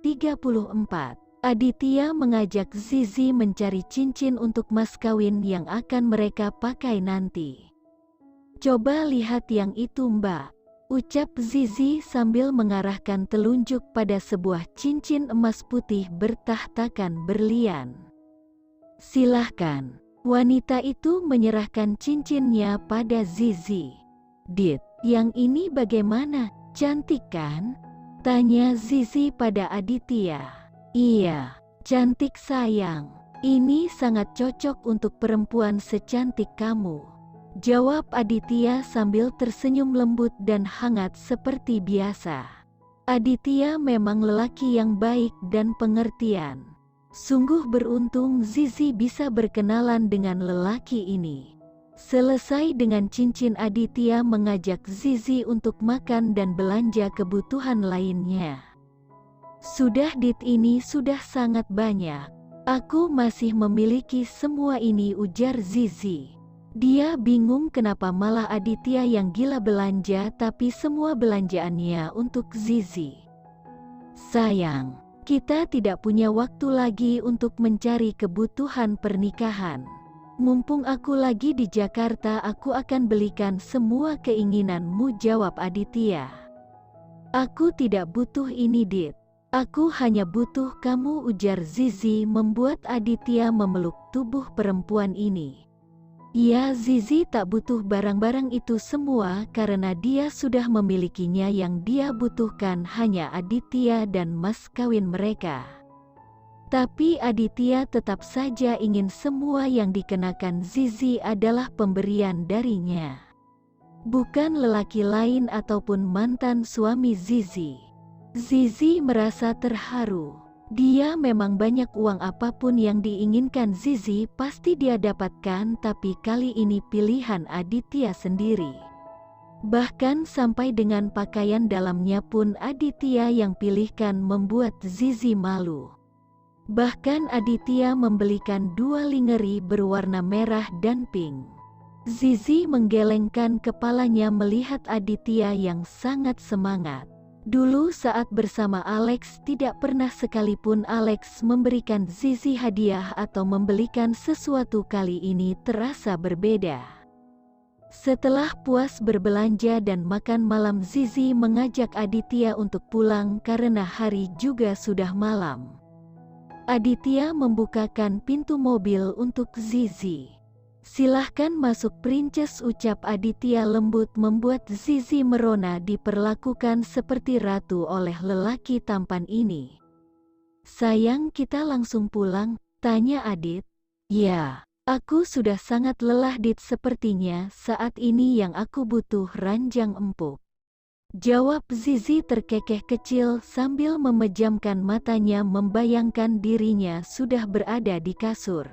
34. Aditya mengajak Zizi mencari cincin untuk mas kawin yang akan mereka pakai nanti. "Coba lihat yang itu, Mbak," ucap Zizi sambil mengarahkan telunjuk pada sebuah cincin emas putih bertahtakan berlian. "Silahkan." Wanita itu menyerahkan cincinnya pada Zizi. "Dit, yang ini bagaimana? Cantik kan?" tanya Zizi pada Aditya. "Iya, cantik sayang. Ini sangat cocok untuk perempuan secantik kamu," jawab Aditya sambil tersenyum lembut dan hangat seperti biasa. Aditya memang lelaki yang baik dan pengertian. Sungguh beruntung Zizi bisa berkenalan dengan lelaki ini. Selesai dengan cincin, Aditya mengajak Zizi untuk makan dan belanja kebutuhan lainnya. "Sudah Dit, ini sudah sangat banyak. Aku masih memiliki semua ini," ujar Zizi. Dia bingung kenapa malah Aditya yang gila belanja, tapi semua belanjaannya untuk Zizi. "Sayang, kita tidak punya waktu lagi untuk mencari kebutuhan pernikahan. Mumpung aku lagi di Jakarta, aku akan belikan semua keinginanmu," jawab Aditya. "Aku tidak butuh ini Dit. Aku hanya butuh kamu," ujar Zizi membuat Aditya memeluk tubuh perempuan ini. Ya, Zizi tak butuh barang-barang itu semua karena dia sudah memilikinya. Yang dia butuhkan hanya Aditya dan mas kawin mereka. Tapi Aditya tetap saja ingin semua yang dikenakan Zizi adalah pemberian darinya, bukan lelaki lain ataupun mantan suami Zizi. Zizi merasa terharu. Dia memang banyak uang, apapun yang diinginkan Zizi pasti dia dapatkan, tapi kali ini pilihan Aditya sendiri. Bahkan sampai dengan pakaian dalamnya pun Aditya yang pilihkan, membuat Zizi malu. Bahkan Aditya membelikan 2 lingerie berwarna merah dan pink. Zizi menggelengkan kepalanya melihat Aditya yang sangat semangat. Dulu saat bersama Alex, tidak pernah sekalipun Alex memberikan Zizi hadiah atau membelikan sesuatu. Kali ini terasa berbeda. Setelah puas berbelanja dan makan malam, Zizi mengajak Aditya untuk pulang karena hari juga sudah malam. Aditya membukakan pintu mobil untuk Zizi. "Silahkan masuk Princess," ucap Aditya lembut membuat Zizi merona diperlakukan seperti ratu oleh lelaki tampan ini. "Sayang, kita langsung pulang?" tanya Adit. "Ya, aku sudah sangat lelah Dit, sepertinya saat ini yang aku butuh ranjang empuk," jawab Zizi terkekeh kecil sambil memejamkan matanya membayangkan dirinya sudah berada di kasur.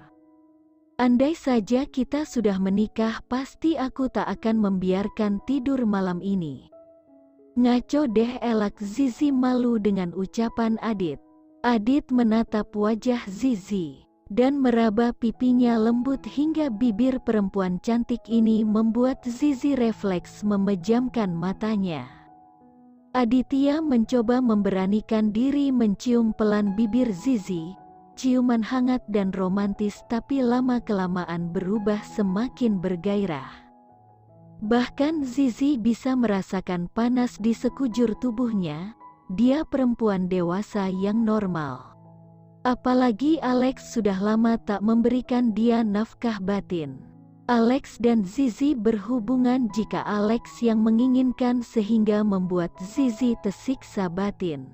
"Andai saja kita sudah menikah, pasti aku tak akan membiarkan tidur malam ini." "Ngaco deh," elak Zizi malu dengan ucapan Adit. Adit menatap wajah Zizi dan meraba pipinya lembut hingga bibir perempuan cantik ini membuat Zizi refleks memejamkan matanya. Aditya mencoba memberanikan diri mencium pelan bibir Zizi. Ciuman hangat dan romantis, tapi lama-kelamaan berubah semakin bergairah. Bahkan Zizi bisa merasakan panas di sekujur tubuhnya. Dia perempuan dewasa yang normal. Apalagi Alex sudah lama tak memberikan dia nafkah batin. Alex dan Zizi berhubungan jika Alex yang menginginkan, sehingga membuat Zizi tersiksa batin.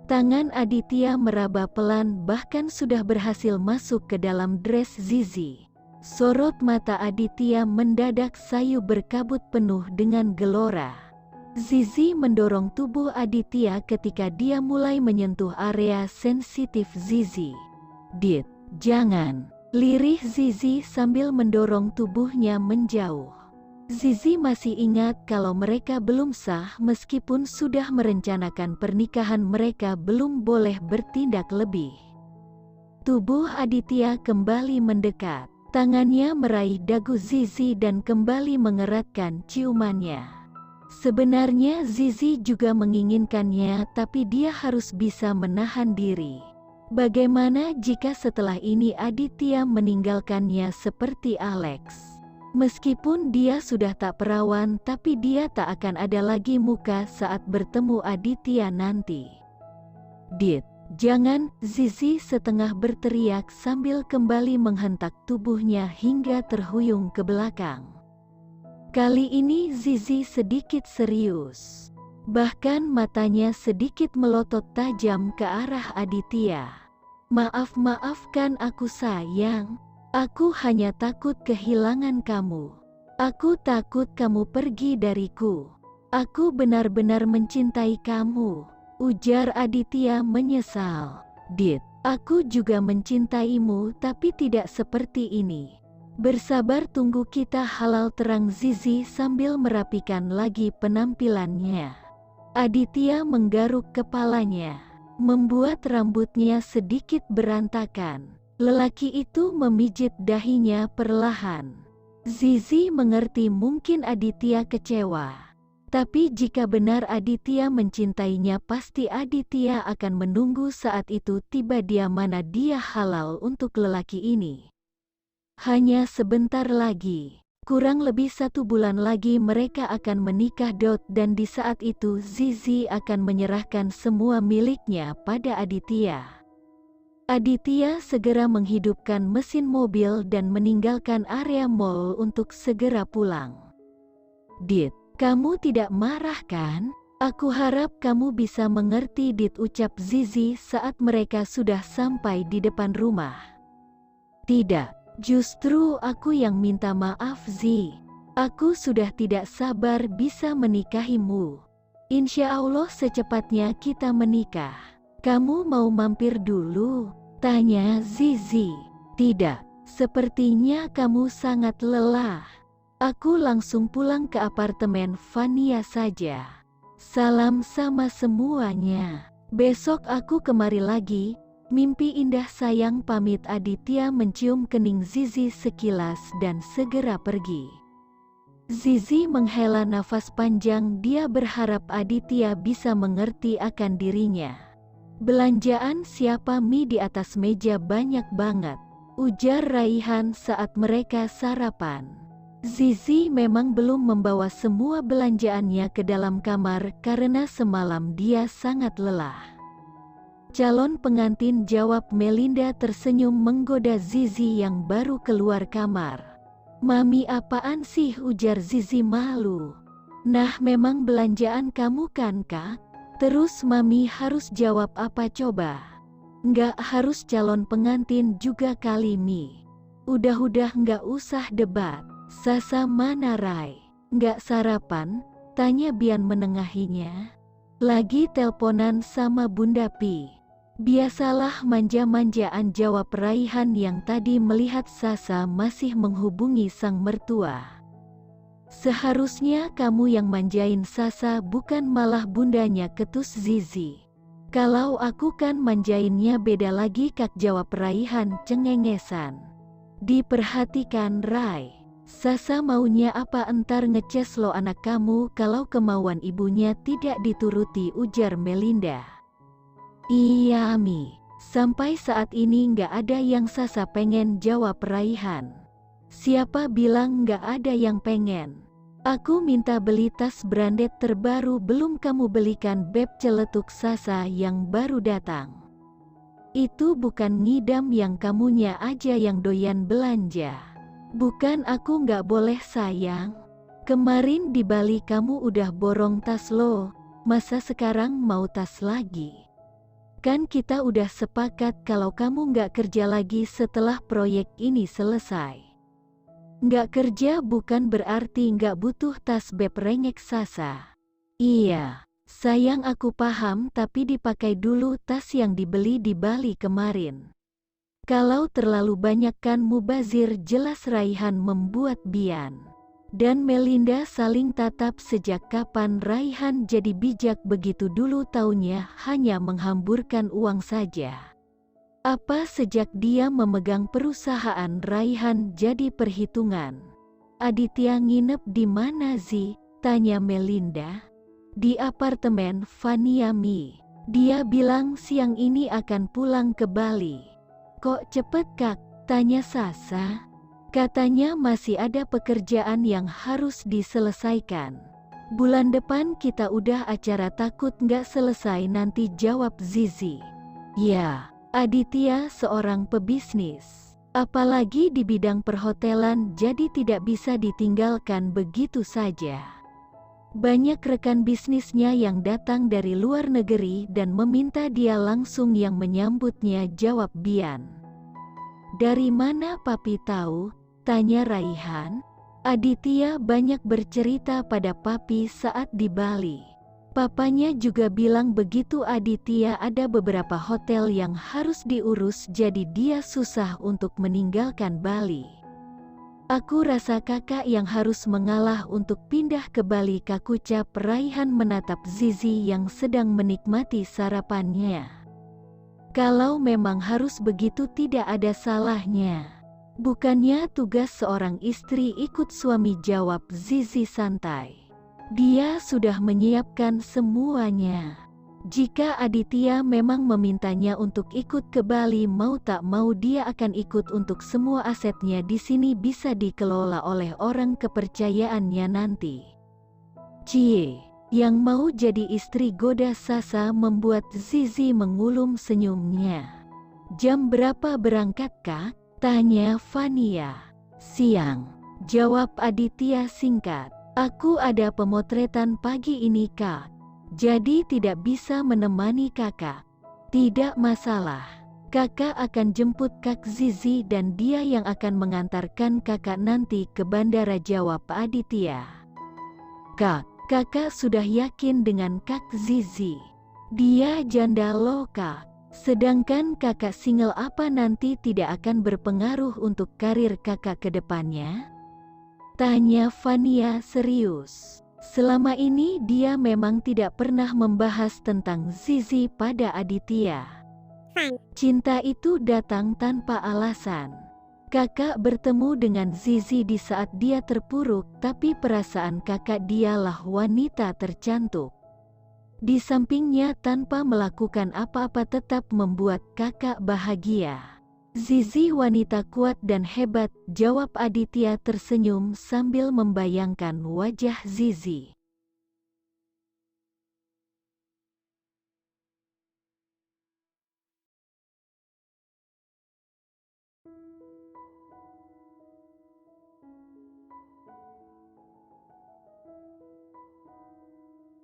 Tangan Aditya meraba pelan, bahkan sudah berhasil masuk ke dalam dress Zizi. Sorot mata Aditya mendadak sayu berkabut penuh dengan gelora. Zizi mendorong tubuh Aditya ketika dia mulai menyentuh area sensitif Zizi. "Dit, jangan!" lirih Zizi sambil mendorong tubuhnya menjauh. Zizi masih ingat kalau mereka belum sah. Meskipun sudah merencanakan pernikahan, mereka belum boleh bertindak lebih. Tubuh Aditya kembali mendekat. Tangannya meraih dagu Zizi dan kembali mengeratkan ciumannya. Sebenarnya Zizi juga menginginkannya, tapi dia harus bisa menahan diri. Bagaimana jika setelah ini Aditya meninggalkannya seperti Alex? Meskipun dia sudah tak perawan, tapi dia tak akan ada lagi muka saat bertemu Aditya nanti. Dit, jangan, Zizi setengah berteriak sambil kembali menghentak tubuhnya hingga terhuyung ke belakang. Kali ini Zizi sedikit serius. Bahkan matanya sedikit melotot tajam ke arah Aditya. Maafkan aku sayang. Aku hanya takut kehilangan kamu. Aku takut kamu pergi dariku. Aku benar-benar mencintai kamu, ujar Aditya menyesal. Dit, aku juga mencintaimu tapi tidak seperti ini. Bersabar tunggu kita halal, terang Zizi sambil merapikan lagi penampilannya. Aditya menggaruk kepalanya, membuat rambutnya sedikit berantakan. Lelaki itu memijit dahinya perlahan. Zizi mengerti mungkin Aditya kecewa. Tapi jika benar Aditya mencintainya, pasti Aditya akan menunggu saat itu tiba. Dia mana dia halal untuk lelaki ini. Hanya sebentar lagi, kurang lebih 1 bulan lagi mereka akan menikah. Dan di saat itu Zizi akan menyerahkan semua miliknya pada Aditya. Aditya segera menghidupkan mesin mobil dan meninggalkan area mall untuk segera pulang. Dit, kamu tidak marah kan? Aku harap kamu bisa mengerti, Dit, ucap Zizi saat mereka sudah sampai di depan rumah. Tidak, justru aku yang minta maaf, Zi. Aku sudah tidak sabar bisa menikahimu. Insya Allah secepatnya kita menikah. Kamu mau mampir dulu? Tanya Zizi. Tidak, sepertinya kamu sangat lelah. Aku langsung pulang ke apartemen Vania saja. Salam sama semuanya. Besok aku kemari lagi. Mimpi indah sayang, pamit. Aditya mencium kening Zizi sekilas dan segera pergi. Zizi menghela nafas panjang, dia berharap Aditya bisa mengerti akan dirinya. Belanjaan siapa? Mie di atas meja banyak banget, ujar Raihan saat mereka sarapan. Zizi memang belum membawa semua belanjaannya ke dalam kamar karena semalam dia sangat lelah. Calon pengantin, jawab Melinda tersenyum menggoda Zizi yang baru keluar kamar. Mami apaan sih, ujar Zizi malu. Nah memang belanjaan kamu kan Kak? Terus Mami harus jawab apa coba? Nggak harus calon pengantin juga kali Mi. Udah nggak usah debat. Sasa mana Rai? Nggak sarapan? Tanya Bian menengahinya. Lagi telponan sama Bunda Pi. Biasalah manja-manjaan, jawab Raihan yang tadi melihat Sasa masih menghubungi sang mertua. Seharusnya kamu yang manjain Sasa, bukan malah bundanya, ketus Zizi. Kalau aku kan manjainnya beda lagi Kak, jawab Raihan cengengesan. Diperhatikan Rai. Sasa maunya apa? Entar ngeces lo anak kamu kalau kemauan ibunya tidak dituruti, ujar Melinda. Iya Mi, sampai saat ini nggak ada yang Sasa pengen, jawab Raihan. Siapa bilang nggak ada yang pengen? Aku minta beli tas branded terbaru belum kamu belikan Beb, celetuk Sasa yang baru datang. Itu bukan ngidam, yang kamunya aja yang doyan belanja. Bukan aku nggak boleh sayang. Kemarin di Bali kamu udah borong tas lo, masa sekarang mau tas lagi? Kan kita udah sepakat kalau kamu nggak kerja lagi setelah proyek ini selesai. Nggak kerja bukan berarti nggak butuh tas Beb, rengek Sasa. Iya, sayang aku paham, tapi dipakai dulu tas yang dibeli di Bali kemarin. Kalau terlalu banyak kan mubazir, jelas Raihan membuat Bian dan Melinda saling tatap. Sejak kapan Raihan jadi bijak begitu? Dulu taunya hanya menghamburkan uang saja. Apa sejak dia memegang perusahaan Raihan jadi perhitungan? Aditya nginep di mana Zi? Tanya Melinda. Di apartemen Vaniami. Dia bilang siang ini akan pulang ke Bali. Kok cepet Kak? Tanya Sasa. Katanya masih ada pekerjaan yang harus diselesaikan. Bulan depan kita udah acara, takut nggak selesai nanti, jawab Zizi. Ya, Aditya seorang pebisnis. Apalagi di bidang perhotelan, jadi tidak bisa ditinggalkan begitu saja. Banyak rekan bisnisnya yang datang dari luar negeri dan meminta dia langsung yang menyambutnya, jawab Bian. Dari mana Papi tahu? Tanya Raihan. Aditya banyak bercerita pada Papi saat di Bali. Papanya juga bilang begitu. Aditya ada beberapa hotel yang harus diurus, jadi dia susah untuk meninggalkan Bali. Aku rasa kakak yang harus mengalah untuk pindah ke Bali, kakucap Raihan menatap Zizi yang sedang menikmati sarapannya. Kalau memang harus begitu tidak ada salahnya. Bukannya tugas seorang istri ikut suami, jawab Zizi santai. Dia sudah menyiapkan semuanya. Jika Aditya memang memintanya untuk ikut ke Bali, mau tak mau dia akan ikut. Untuk semua asetnya di sini bisa dikelola oleh orang kepercayaannya nanti. Cie, yang mau jadi istri, goda Sasa membuat Zizi mengulum senyumnya. Jam berapa berangkat Kak? Tanya Vania. Siang, jawab Aditya singkat. Aku ada pemotretan pagi ini Kak, jadi tidak bisa menemani kakak. Tidak masalah, kakak akan jemput Kak Zizi dan dia yang akan mengantarkan kakak nanti ke bandara, jawab Aditya. Kak, kakak sudah yakin dengan Kak Zizi? Dia janda loh Kak. Sedangkan kakak single, apa nanti tidak akan berpengaruh untuk karir kakak ke depannya? Tanya Vania serius. Selama ini dia memang tidak pernah membahas tentang Zizi pada Aditya. Cinta itu datang tanpa alasan. Kakak bertemu dengan Zizi di saat dia terpuruk, tapi perasaan kakak dialah wanita tercantik. Di sampingnya tanpa melakukan apa-apa tetap membuat kakak bahagia. Zizi wanita kuat dan hebat, jawab Aditya tersenyum sambil membayangkan wajah Zizi.